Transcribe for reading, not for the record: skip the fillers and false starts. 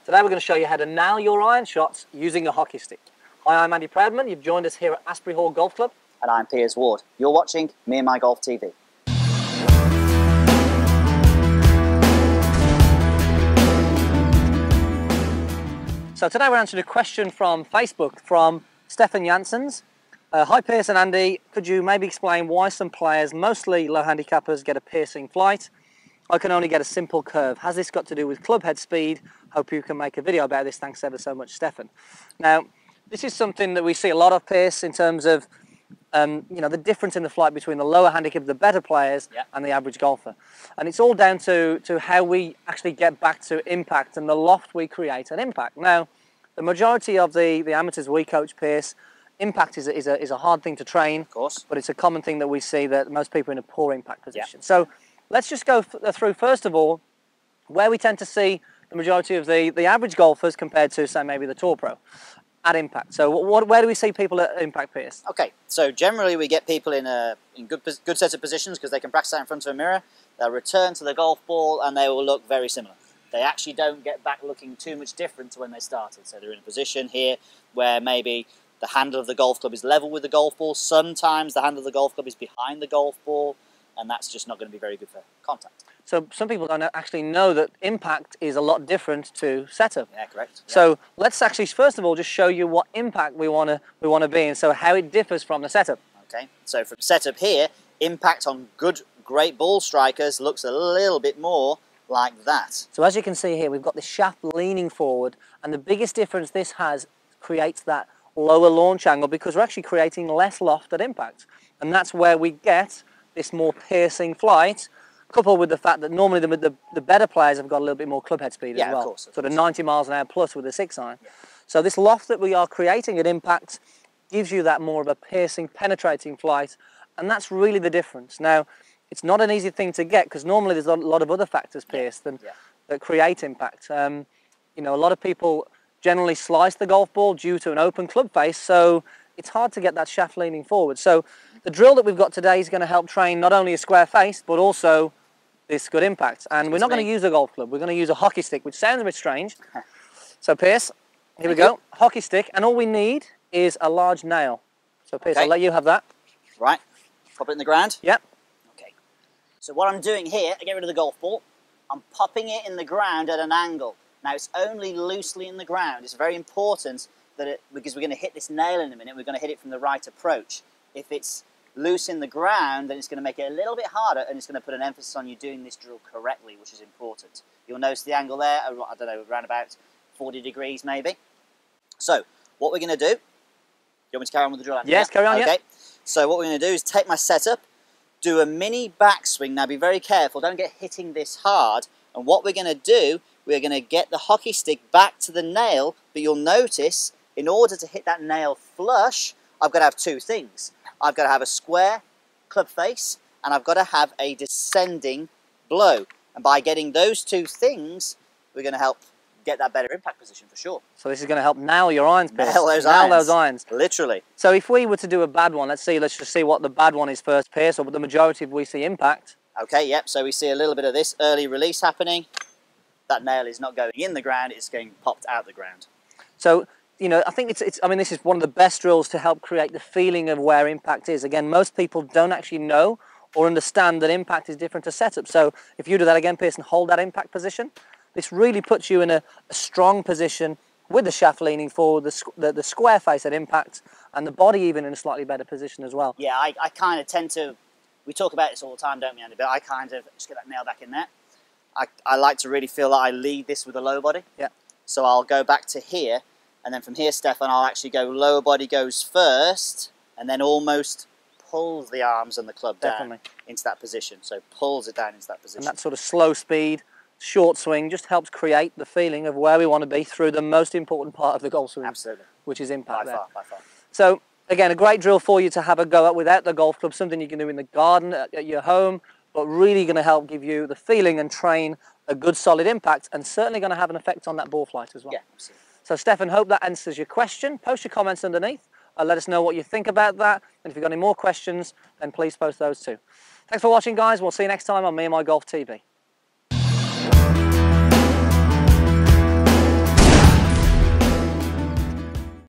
Today we're going to show you how to nail your iron shots using a hockey stick. Hi, I'm Andy Proudman. You've joined us here at Asbury Hall Golf Club. And I'm Piers Ward. You're watching Me and My Golf TV. So today we're answering a question from Facebook from Stefan Janssens. Hi Piers and Andy, could you maybe explain why some players, mostly low handicappers, get a piercing flight? I can only get a simple curve. Has this got to do with club head speed? Hope you can make a video about this. Thanks ever so much, Stefan. Now, this is something that we see a lot of, Piers, in terms of the difference in the flight between the lower handicap, the better players, and the average golfer. And it's all down to how we actually get back to impact and the loft we create at impact. Now, the majority of the amateurs we coach, Piers, impact is a hard thing to train, of course, but it's a common thing that we see that most people are in a poor impact position. So let's just go through, first of all, where we tend to see the majority of the average golfers compared to, say, maybe the Tour Pro at impact. So where do we see people at impact, Piers? Okay, so generally we get people in good set of positions because they can practice out in front of a mirror. They'll return to the golf ball and they will look very similar. They actually don't get back looking too much different to when they started. So they're in a position here where maybe the handle of the golf club is level with the golf ball. Sometimes the handle of the golf club is behind the golf ball, and that's just not going to be very good for contact. So some people don't actually know that impact is a lot different to setup. Yeah, correct. Yeah. So let's actually, first of all, just show you what impact we want to be in, so how it differs from the setup. Okay, so from setup here, impact on great ball strikers looks a little bit more like that. So as you can see here, we've got the shaft leaning forward, and the biggest difference this creates that lower launch angle because we're actually creating less loft at impact. And that's where we get this more piercing flight, coupled with the fact that normally the better players have got a little bit more club head speed as well. Of course. Sort of 90 miles an hour plus with a 6-iron. Yeah. So this loft that we are creating at impact gives you that more of a piercing, penetrating flight, and that's really the difference. Now, it's not an easy thing to get because normally there's a lot of other factors, Piers, that create impact. A lot of people generally slice the golf ball due to an open club face, so it's hard to get that shaft leaning forward. So the drill that we've got today is going to help train not only a square face, but also this good impact. And we're not going to use a golf club, we're going to use a hockey stick, which sounds a bit strange. So Piers, here we go, hockey stick, and all we need is a large nail. So Piers, I'll let you have that. Right, pop it in the ground? Yep. Okay, so what I'm doing here, I get rid of the golf ball, I'm popping it in the ground at an angle. Now it's only loosely in the ground. It's very important that because we're going to hit this nail in a minute, we're going to hit it from the right approach. If it's loose in the ground, then it's going to make it a little bit harder and it's going to put an emphasis on you doing this drill correctly, which is important. You'll notice the angle there, I don't know, around about 40 degrees maybe. So what we're going to do, you want me to carry on with the drill? Yes, carry on. Okay, so what we're going to do is take my setup, do a mini backswing. Now be very careful, don't get hitting this hard. And what we're going to do, we're going to get the hockey stick back to the nail, but you'll notice in order to hit that nail flush, I've got to have two things. I've got to have a square club face and I've got to have a descending blow. And by getting those two things, we're going to help get that better impact position for sure. So this is going to help nail your irons, Piers. Nail those irons. Literally. So if we were to do a bad one, let's just see what the bad one is first, Piers, or the majority of we see impact. Okay, yep, so we see a little bit of this early release happening. That nail is not going in the ground, it's going popped out the ground. So, I think this is one of the best drills to help create the feeling of where impact is. Again, most people don't actually know or understand that impact is different to setup. So if you do that again, Piers, and hold that impact position, this really puts you in a strong position with the shaft leaning forward, the square face at impact, and the body even in a slightly better position as well. Yeah, I kind of tend to, we talk about this all the time, don't we, Andy? But I kind of just get that nail back in there. I like to really feel that I lead this with a low body. Yeah. So I'll go back to here, and then from here, Stefan, I'll actually go lower body goes first, and then almost pulls the arms and the club down into that position. So pulls it down into that position. And that sort of slow speed, short swing just helps create the feeling of where we want to be through the most important part of the golf swing. Absolutely. Which is impact by far. So again, a great drill for you to have a go at without the golf club, something you can do in the garden, at your home, but really going to help give you the feeling and train a good solid impact, and certainly going to have an effect on that ball flight as well. Yeah, absolutely. So Stefan, hope that answers your question. Post your comments underneath. Let us know what you think about that. And if you've got any more questions, then please post those too. Thanks for watching, guys. We'll see you next time on Me and My Golf TV.